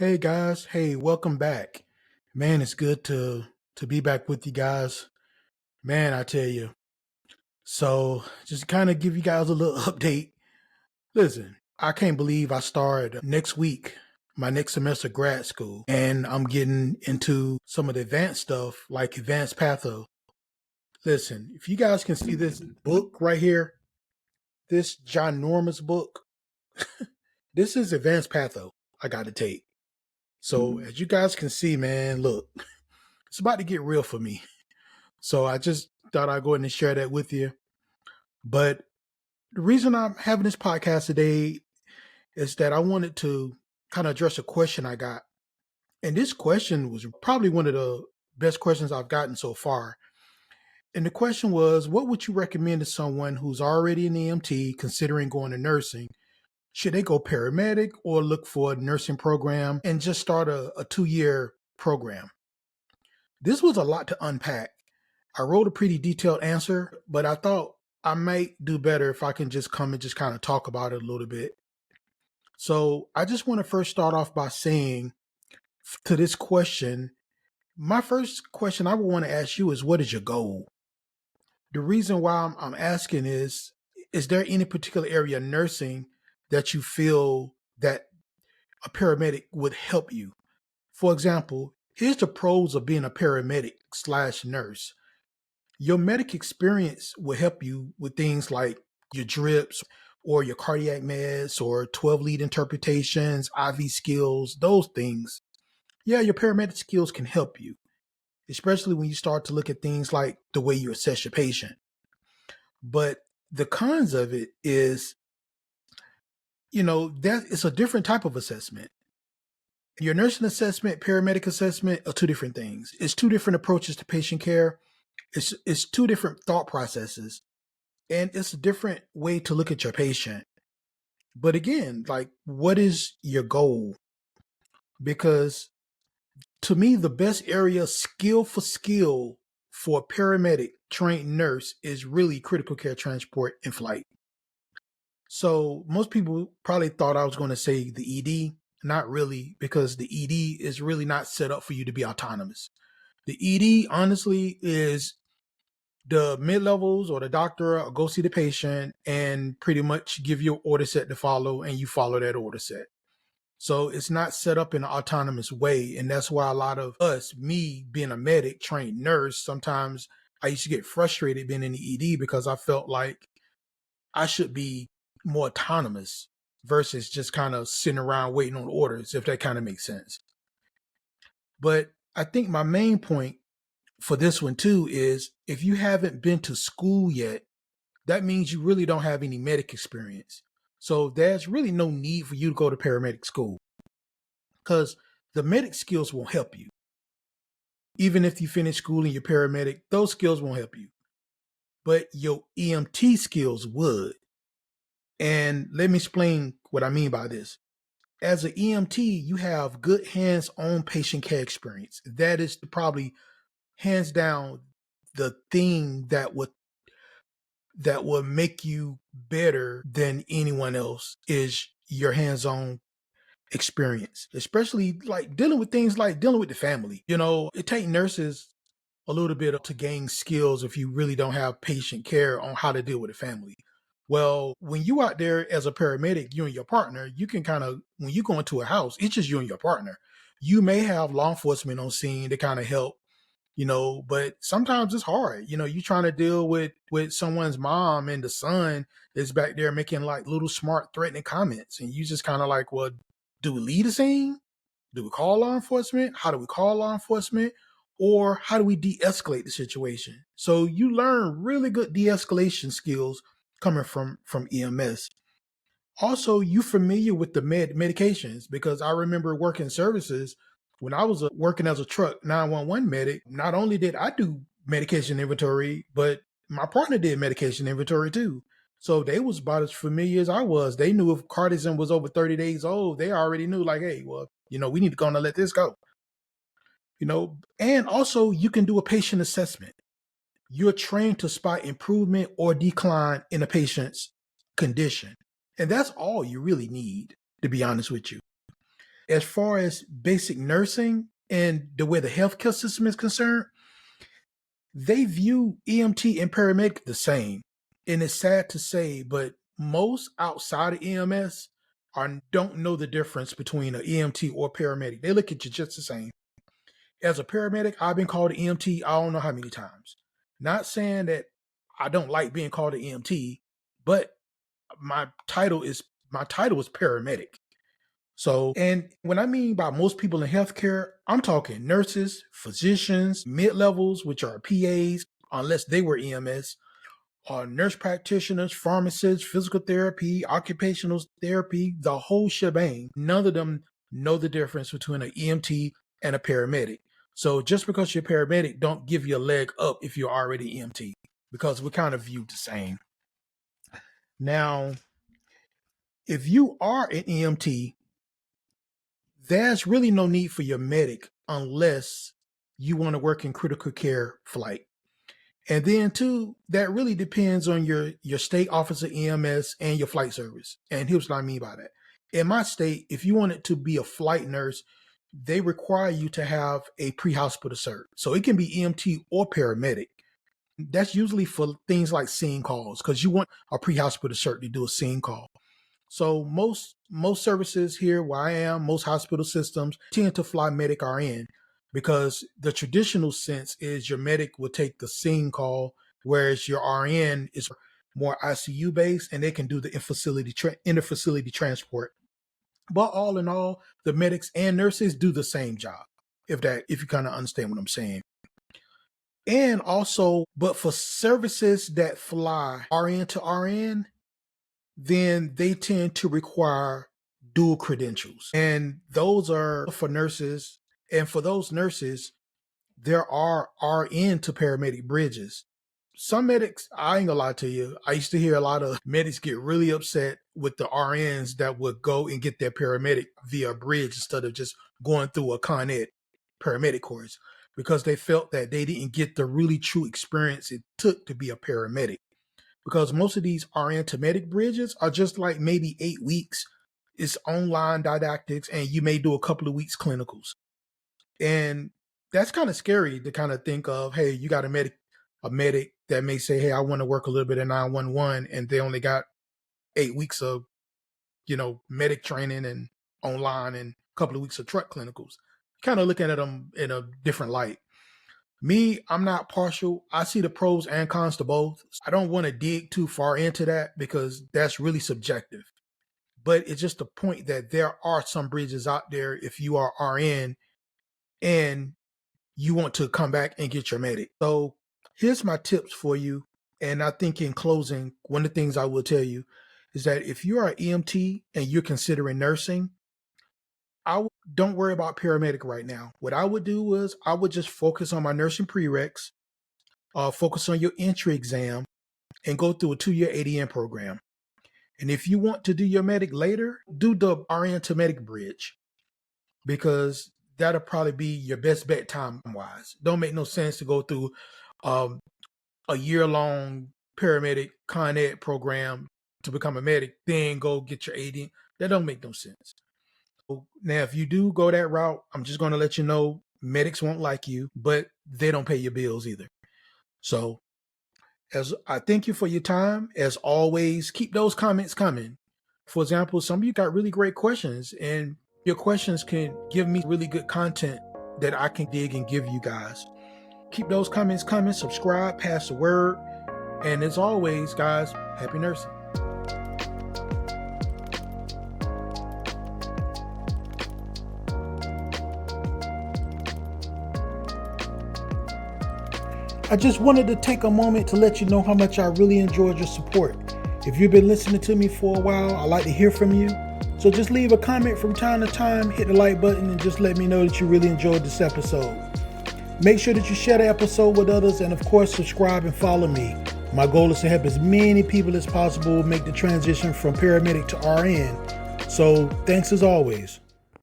Hey guys, hey, welcome back. Man, it's good to be back with you guys. Man, I tell you. So, just kind of give you guys a little update. Listen, I can't believe I start next week my next semester of grad school and I'm getting into some of the advanced stuff like advanced patho. Listen, if you guys can see this book right here, this ginormous book, this is advanced patho I got to take. So, as you guys can see, man, look, it's about to get real for me. So I just thought I'd go ahead and share that with you. But the reason I'm having this podcast today is that I wanted to kind of address a question I got. And this question was probably one of the best questions I've gotten so far. And the question was, what would you recommend to someone who's already an EMT considering going to nursing? Should they go paramedic or look for a nursing program and just start a 2-year program? This was a lot to unpack. I wrote a pretty detailed answer, but I thought I might do better if I can just come and just kind of talk about it a little bit. So I just want to first start off by saying to this question, my first question I would want to ask you is, what is your goal? The reason why I'm asking is there any particular area of nursing that you feel that a paramedic would help you? For example, here's the pros of being a paramedic slash nurse. Your medic experience will help you with things like your drips or your cardiac meds or 12 lead interpretations, IV skills, those things. Yeah, your paramedic skills can help you, especially when you start to look at things like the way you assess your patient. But the cons of it is, that it's a different type of assessment. Your nursing assessment, paramedic assessment are two different things. It's two different approaches to patient care. It's two different thought processes. And it's a different way to look at your patient. But again, like, what is your goal? Because to me, the best area skill for a paramedic trained nurse is really critical care transport and flight. So most people probably thought I was going to say the ED. Not really, because the ED is really not set up for you to be autonomous. The ED, honestly, is the mid-levels or the doctor will go see the patient and pretty much give you an order set to follow, and you follow that order set. So it's not set up in an autonomous way. And that's why a lot of us, me being a medic, trained nurse, sometimes I used to get frustrated being in the ED because I felt like I should be more autonomous versus just kind of sitting around waiting on orders, if that kind of makes sense. But I think my main point for this one too is, if you haven't been to school yet, that means you really don't have any medic experience. So there's really no need for you to go to paramedic school, because the medic skills won't help you. Even if you finish school and you're paramedic, those skills won't help you. But your EMT skills would. And let me explain what I mean by this. As an EMT, you have good hands-on patient care experience. That is probably hands down the thing that would make you better than anyone else, is your hands-on experience, especially like dealing with things like dealing with the family. It takes nurses a little bit to gain skills if you really don't have patient care on how to deal with a family. Well, when you out there as a paramedic, you and your partner, you can kind of, when you go into a house, it's just you and your partner. You may have law enforcement on scene to kind of help, but sometimes it's hard. You're trying to deal with someone's mom, and the son is back there making like little smart threatening comments, and you just kind of like, well, do we leave the scene? Do we call law enforcement? How do we call law enforcement? Or how do we de-escalate the situation? So you learn really good de-escalation skills coming from EMS. Also, you familiar with the medications, because I remember working services when I was working as a truck 911 medic. Not only did I do medication inventory, but my partner did medication inventory too. So they was about as familiar as I was. They knew if Cardizem was over 30 days old, they already knew, like, hey, well, we need to go and let this go. And also you can do a patient assessment. You're trained to spot improvement or decline in a patient's condition. And that's all you really need, to be honest with you. as far as basic nursing and the way the healthcare system is concerned, they view EMT and paramedic the same. And it's sad to say, but most outside of EMS don't know the difference between an EMT or paramedic. They look at you just the same. As a paramedic, I've been called an EMT I don't know how many times. Not saying that I don't like being called an EMT, but my title is paramedic. So, and when I mean by most people in healthcare, I'm talking nurses, physicians, mid-levels, which are PAs, unless they were EMS, or nurse practitioners, pharmacists, physical therapy, occupational therapy, the whole shebang. None of them know the difference between an EMT and a paramedic. So just because you're a paramedic, don't give you a leg up if you're already EMT, because we're kind of viewed the same. Now, if you are an EMT, there's really no need for your medic unless you want to work in critical care flight. And then too, that really depends on your state office of EMS and your flight service. And here's what I mean by that. In my state, if you wanted to be a flight nurse, they require you to have a pre-hospital cert. So it can be EMT or paramedic. That's usually for things like scene calls, because you want a pre-hospital cert to do a scene call. So most services here where I am, most hospital systems tend to fly medic RN, because the traditional sense is your medic will take the scene call, whereas your RN is more ICU based and they can do the inter-facility transport. But all in all, the medics and nurses do the same job, if you kind of understand what I'm saying. And also, but for services that fly RN to RN, then they tend to require dual credentials. And those are for nurses. And for those nurses, there are RN to paramedic bridges. Some medics, I ain't gonna lie to you, I used to hear a lot of medics get really upset with the RNs that would go and get their paramedic via a bridge instead of just going through a Con Ed paramedic course, because they felt that they didn't get the really true experience it took to be a paramedic. Because most of these RN to medic bridges are just like maybe 8 weeks. It's online didactics, and you may do a couple of weeks clinicals. And that's kind of scary to kind of think of, hey, you got a medic that may say, hey, I want to work a little bit in 911, and they only got 8 weeks of, medic training and online and a couple of weeks of truck clinicals. Kind of looking at them in a different light. Me, I'm not partial. I see the pros and cons to both. I don't want to dig too far into that because that's really subjective. But it's just the point that there are some bridges out there if you are RN and you want to come back and get your medic. So here's my tips for you. And I think in closing, one of the things I will tell you is that if you are an EMT and you're considering nursing, don't worry about paramedic right now. What I would do is I would just focus on my nursing prereqs, focus on your entry exam, and go through a 2-year ADN program. And if you want to do your medic later, do the RN to medic bridge, because that'll probably be your best bet time-wise. Don't make no sense to go through a year-long paramedic Con Ed program to become a medic, then go get your ADN. That don't make no sense. Now, if you do go that route, I'm just going to let you know medics won't like you, but they don't pay your bills either. So as I thank you for your time, as always, keep those comments coming. For example, some of you got really great questions, and your questions can give me really good content that I can dig and give you guys. Keep those comments coming, subscribe, pass the word. And as always, guys, happy nursing. I just wanted to take a moment to let you know how much I really enjoyed your support. If you've been listening to me for a while, I'd like to hear from you. So just leave a comment from time to time, hit the like button, and just let me know that you really enjoyed this episode. Make sure that you share the episode with others, and of course, subscribe and follow me. My goal is to help as many people as possible make the transition from paramedic to RN. So thanks as always.